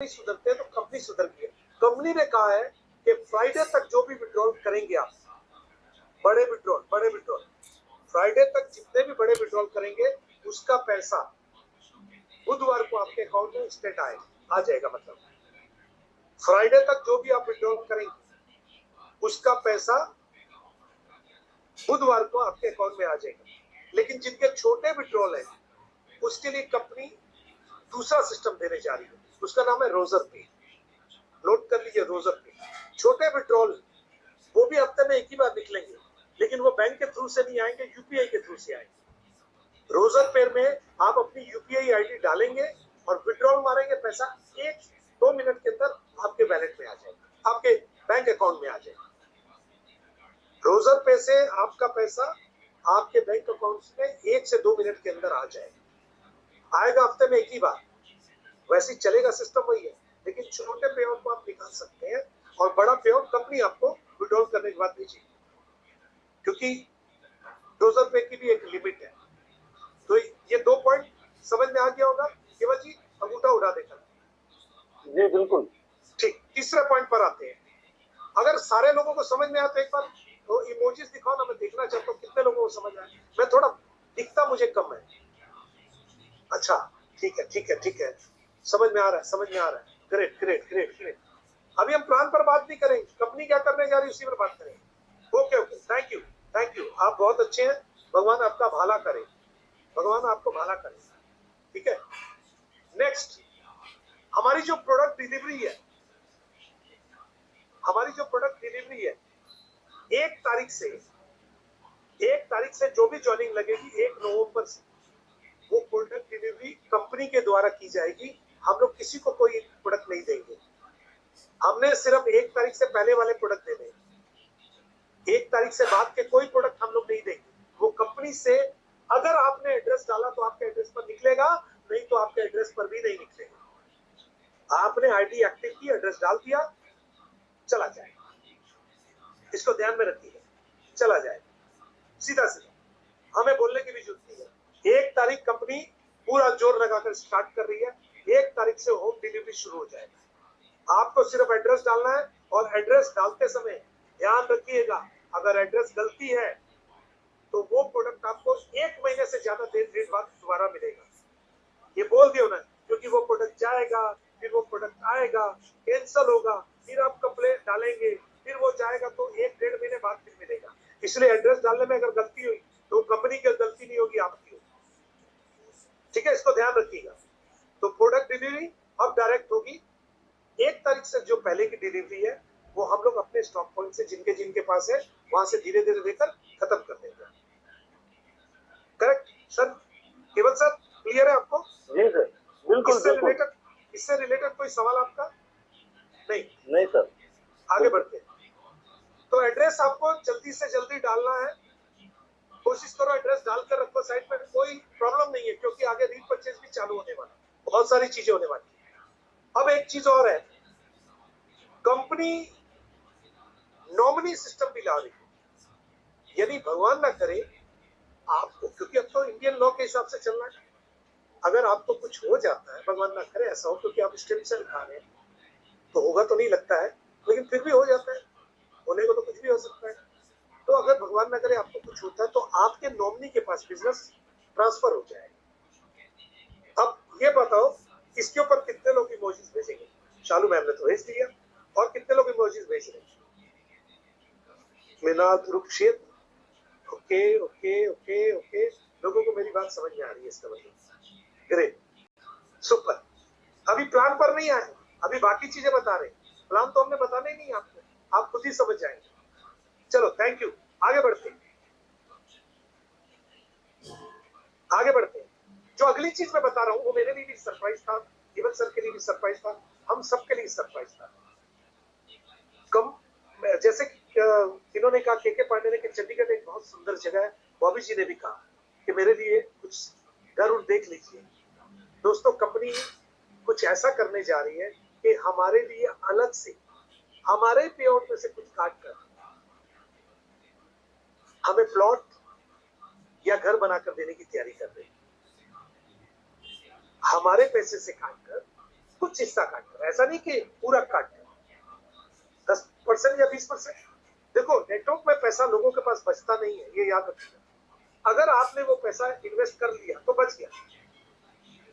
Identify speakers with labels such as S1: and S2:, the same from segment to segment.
S1: सुधरते हैं तो कंपनी सुधर गई है। कंपनी ने कहा है कि फ्राइडे तक जो भी विड्रॉल करेंगे आप, बड़े विड्रॉल फ्राइडे तक जितने भी बड़े विड्रॉल करेंगे उसका पैसा बुधवार को आपके अकाउंट में इंस्टेंट आ जाएगा। मतलब फ्राइडे तक जो भी आप विड्रॉल करेंगे उसका पैसा बुधवार को आपके अकाउंट में आ जाएगा। लेकिन जिनके छोटे विड्रॉल है उसके लिए कंपनी दूसरा सिस्टम देने जा रही है, उसका नाम है रोजर पे। नोट कर लीजिए, रोजर पे। छोटे विड्रॉल वो भी हफ्ते में एक ही बार निकलेंगे, लेकिन वो बैंक के थ्रू से नहीं आएंगे, यूपीआई के थ्रू से आएंगे। रोजर पे में आप अपनी यूपीआई आईडी डालेंगे और विड्रॉल मारेंगे, पैसा 1-2 मिनट के अंदर आपके वैलेट में आ जाएगा, आपके बैंक अकाउंट में आ जाएगा। रोजर पे से आपका पैसा आपके बैंक अकाउंट में 1 से 2 मिनट के अंदर आ जाएगा। आएगा हफ्ते में एक ही बार, वैसे ही चलेगा, सिस्टम वही है। लेकिन छोटे पे आउट को आप निकाल सकते हैं और बड़ा पे आउट कंपनी आपको विड्रॉल करने के बाद भेजेगी, क्योंकि रोजर पे की भी एक लिमिट है। तो ये 2 पॉइंट समझ में आ गया होगा केवल जी, अंगूठा उड़ा देकर।
S2: जी बिल्कुल
S1: ठीक, तीसरे पॉइंट पर आते हैं। अगर सारे लोगों को समझ में आया तो एक बार तो इमोजीज दिखाओ ना, मैं देखना चाहता हूँ कितने लोगों को समझ आया। मैं थोड़ा दिखता मुझे कम है। अच्छा ठीक है, समझ में आ रहा है। ग्रेट। अभी हम प्लान पर बात नहीं करेंगे, कंपनी क्या करने जा रही है उसी पर बात करेंगे। ओके, थैंक यू, आप बहुत अच्छे हैं। भगवान आपका भला करे, भगवान आपको भला करे। ठीक है, नेक्स्ट हमारी जो प्रोडक्ट डिलीवरी है, 1 तारीख से जो भी ज्वाइनिंग लगेगी 1 नवंबर से वो प्रोडक्ट डिलीवरी कंपनी के द्वारा की जाएगी। हम लोग किसी को कोई प्रोडक्ट नहीं देंगे, हमने सिर्फ 1 तारीख से पहले वाले प्रोडक्ट देने, 1 तारीख से बाद के कोई प्रोडक्ट हम लोग नहीं देंगे। वो कंपनी से अगर आपने एड्रेस डाला तो आपके एड्रेस पर निकलेगा, नहीं तो आपके एड्रेस पर भी नहीं निकलेगा। आपने आईडी एक्टिव की, एड्रेस डाल दिया, चला जाएगा। इसको ध्यान में रखिए, चला जाएगा सीधा, हमें बोलने की भी जरूरत नहीं है। 1 तारीख कंपनी पूरा जोर लगाकर स्टार्ट कर रही है, 1 तारीख से होम डिलीवरी शुरू हो जाएगा। आपको सिर्फ एड्रेस डालना है और एड्रेस डालते समय ध्यान रखिएगा, अगर एड्रेस गलती है तो वो प्रोडक्ट आपको 1 महीने से ज्यादा देर बाद दोबारा मिलेगा। ये बोल दियो ना, क्योंकि वो प्रोडक्ट जाएगा, फिर वो प्रोडक्ट आएगा, कैंसिल होगा, फिर आप कंप्लेंट डालेंगे, फिर वो जाएगा तो 1-1.5 महीने बाद फिर मिलेगा। इसलिए एड्रेस डालने में अगर गलती हुई तो कंपनी की गलती नहीं होगी, आपकी होगी। ठीक है, इसको ध्यान रखिएगा। तो प्रोडक्ट डिलीवरी अब डायरेक्ट होगी। 1 तारीख से जो पहले की डिलीवरी है वो हम लोग अपने स्टॉक पॉइंट से जिनके पास है वहां से धीरे धीरे देकर खत्म कर देंगे। Correct sir? केवल सर क्लियर है आपको?
S2: जी सर, बिल्कुल।
S1: इससे रिलेटेड कोई सवाल आपका?
S2: नहीं सर।
S1: आगे बढ़ते हैं। तो एड्रेस आपको जल्दी से जल्दी डालना है, कोशिश करो एड्रेस डालकर रखो साइड पे, कोई प्रॉब्लम नहीं है, क्योंकि आगे रीपरचेज भी चालू होने वाला, बहुत सारी चीजें होने वाली। अब एक चीज और है, कंपनी नॉमिनी सिस्टम भी ला रही है। यदि भगवान ना करे आपको, क्योंकि अब तो इंडियन लॉ के हिसाब से चलना है, अगर आपको कुछ हो जाता है, भगवान ना करे ऐसा हो, क्योंकि आप स्टेप से खा रहे हैं तो होगा तो नहीं लगता है, लेकिन फिर भी हो जाता है, होने को तो कुछ भी हो सकता है। तो अगर भगवान ना करे आपको कुछ होता है तो आपके नॉमिनी के पास बिजनेस ट्रांसफर हो जाएगा। अब ये बताओ इसके ऊपर कितने लोग इमोजीज भेजेंगे? शालू मैम ने तो भेज दिया, और कितने लोग इमोजीज भेज रहे हैं? मीनाल कुरुक्षेत्र, ओके, लोगों को मेरी बात समझ में आ रही है इसका मतलब। Great, super. अभी प्लान पर नहीं आए, अभी बाकी चीजें बता रहे, प्लान तो हमने बताना ही नहीं आपको, आप खुद ही समझ जाएंगे। चलो थैंक यू, आगे बढ़ते हैं। जो अगली चीज मैं बता रहा हूँ वो मेरे लिए भी सरप्राइज था, केवल सर के लिए भी सरप्राइज था, हम सबके लिए सरप्राइज था। जैसे इन्होंने कहा, के पांडे ने, कि चंडीगढ़ एक बहुत सुंदर जगह है, बॉबी जी ने भी कहा कि मेरे लिए कुछ जरूर देख लीजिए। दोस्तों, कंपनी कुछ ऐसा करने जा रही है कि हमारे लिए अलग से हमारे पे आउट में से कुछ काट कर हमें प्लॉट या घर बनाकर देने की तैयारी कर रही है। हमारे पैसे से काट कर कुछ हिस्सा काट कर, ऐसा नहीं कि पूरा काट कर, 10% या 20%। देखो नेटवर्क में पैसा लोगों के पास बचता नहीं है, ये याद रखिएगा। अगर आपने वो पैसा इन्वेस्ट कर लिया तो बच गया,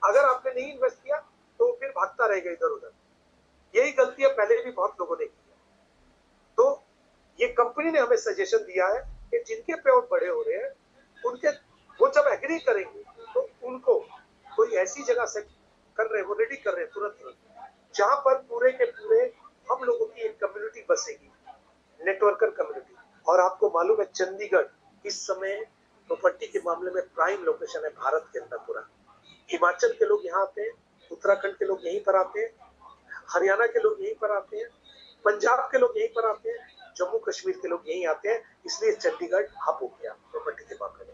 S1: अगर आपने नहीं इन्वेस्ट किया तो फिर भागता रहेगा इधर उधर। यही गलतियां पहले भी बहुत लोगों ने की है। तो ये कंपनी ने हमें सजेशन दिया है कि जिनके पे आउट बड़े हो रहे हैं उनके, वो जब एग्री करेंगे तो उनको कोई ऐसी जगह से कर रहे, वो रेडी कर रहे हैं तुरंत, जहां पर पूरे के पूरे हम लोगों की एक कम्युनिटी बसेगी, नेटवर्कर कम्युनिटी। और आपको मालूम है चंडीगढ़ इस समय प्रॉपर्टी के मामले में प्राइम लोकेशन है भारत के अंदर पूरा। हिमाचल के लोग यहाँ आते हैं, उत्तराखंड के लोग यहीं पर आते हैं, हरियाणा के लोग यहीं पर आते हैं, पंजाब के लोग यहीं पर आते हैं, जम्मू कश्मीर के लोग यहीं आते हैं। इसलिए चंडीगढ़ हब हो गया प्रॉपर्टी के मामले में।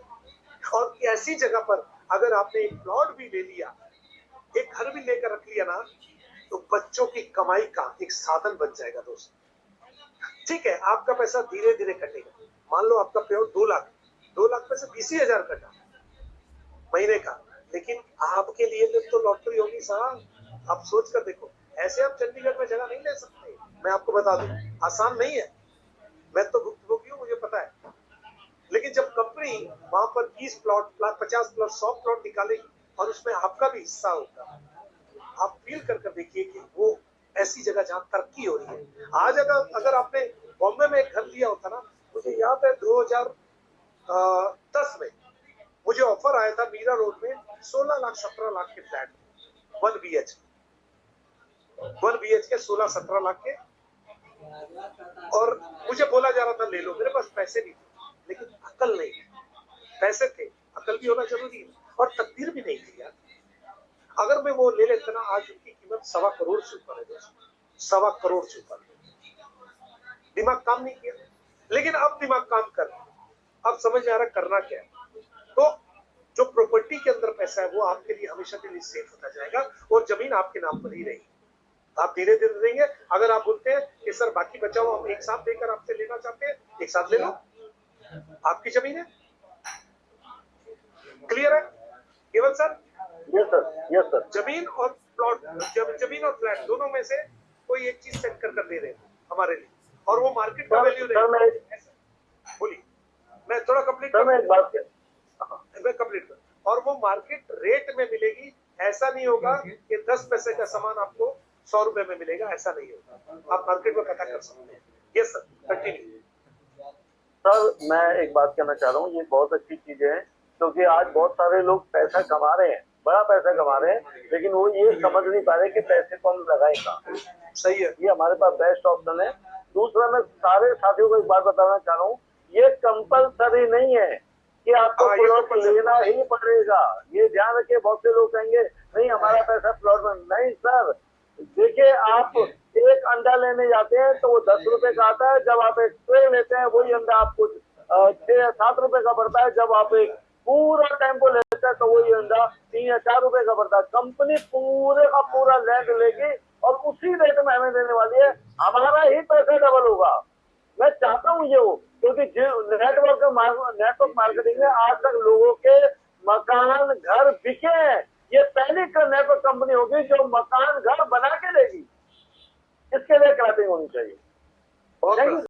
S1: और ऐसी जगह पर अगर आपने एक प्लॉट भी ले लिया, एक घर भी लेकर रख लिया ना, तो बच्चों की कमाई का एक साधन बन जाएगा दोस्त। ठीक है, आपका पैसा धीरे धीरे कटेगा। मान लो आपका पे आउट 2 लाख में से 20,000 कटा महीने का, लेकिन आपके लिए तो लॉटरी होगी साहब। आप सोच कर देखो, ऐसे आप चंडीगढ़ में जगह नहीं ले सकते। मैं आपको बता दूं, आसान नहीं है, मैं तो भुक्तभोगी हूं, मुझे पता है। लेकिन जब कंपनी वहां पर 20 प्लॉट, 50 प्लॉट, 100 प्लॉट निकालेगी और उसमें आपका भी हिस्सा होगा, आप फील कर देखिए कि वो ऐसी जगह जहां तरक्की हो रही है। आज अगर आपने बॉम्बे में एक घर लिया होता ना, मुझे याद है 2010 में मुझे ऑफर आया था मीरा रोड में 16 लाख 17 लाख के फ्लैट, 1 BH के 16-17 लाख के। और मुझे बोला जा रहा था ले लो, मेरे पास पैसे नहीं थे, लेकिन अकल नहीं थी। पैसे थे, अकल भी होना जरूरी है, और तकदीर भी नहीं थी यार। अगर मैं वो ले लेता ना, आज उनकी कीमत 1.25 करोड़ से ऊपर है दोस्तों, 1.25 करोड़ से ऊपर। दिमाग काम नहीं किया, लेकिन अब दिमाग काम कर रहा है। अब समझ आ रहा करना क्या है। तो जो प्रॉपर्टी के अंदर पैसा है वो आपके लिए हमेशा के लिए सेफ होता जाएगा, और जमीन आपके नाम पर ही रहेगी। आप धीरे धीरे देंगे। अगर आप बोलते हैं कि सर बाकी बचा हुआ हम एक साथ देकर आपसे लेना चाहते हैं, एक साथ ले लो, आपकी जमीन है। क्लियर है केवल सर?
S2: Yes sir.
S1: जमीन और प्लॉट, जमीन और फ्लैट दोनों में से कोई एक चीज सेट कर दे रहे हैं हमारे लिए, और वो मार्केट का वैल्यू रहेगा। बोलिए, मैं थोड़ा कंप्लीट कर, मैं कंप्लीट कर। और वो मार्केट रेट में मिलेगी। ऐसा नहीं होगा कि 10 पैसे का सामान आपको 100 रुपए में मिलेगा, ऐसा नहीं होगा। आप मार्केट में पता कर सकते हैं। Yes sir, continue.
S2: सर मैं एक बात कहना चाह रहा हूँ, ये बहुत अच्छी चीज है, क्योंकि आज बहुत सारे लोग पैसा कमा रहे हैं, बड़ा पैसा कमा रहे हैं, लेकिन वो ये समझ नहीं पा रहे कि पैसे को हम लगाएं कहाँ।
S1: सही है,
S2: ये हमारे पास बेस्ट ऑप्शन है। दूसरा, मैं सारे साथियों को एक बात बताना चाह रहा हूँ, ये कंपलसरी नहीं है कि आपको प्लॉट लेना ही पड़ेगा। ये ध्यान रखिए, बहुत से लोग कहेंगे नहीं हमारा पैसा प्लॉट में। नहीं सर, देखिए आप एक अंडा लेने जाते हैं तो वो 10 रुपए का आता है, जब आप एक ट्रे लेते हैं वही अंडा आपको 6-7 रुपए का पड़ता है, जब आप एक पूरा टेम्पो लेते हैं तो वही अंडा 3 या 4 रुपए का पड़ता है। कंपनी पूरे का पूरा लैंड लेगी और उसी रेट में हमें देने वाली है, हमारा ही पैसा डबल होगा। मैं चाहता हूँ ये हो, क्योंकि नेटवर्क मार्केटिंग में आज तक लोगों के मकान घर बिके हैं। ये पहली नेटवर्क कंपनी होगी जो मकान घर बना के देगी। इसके लिए क्लैपिंग होनी चाहिए।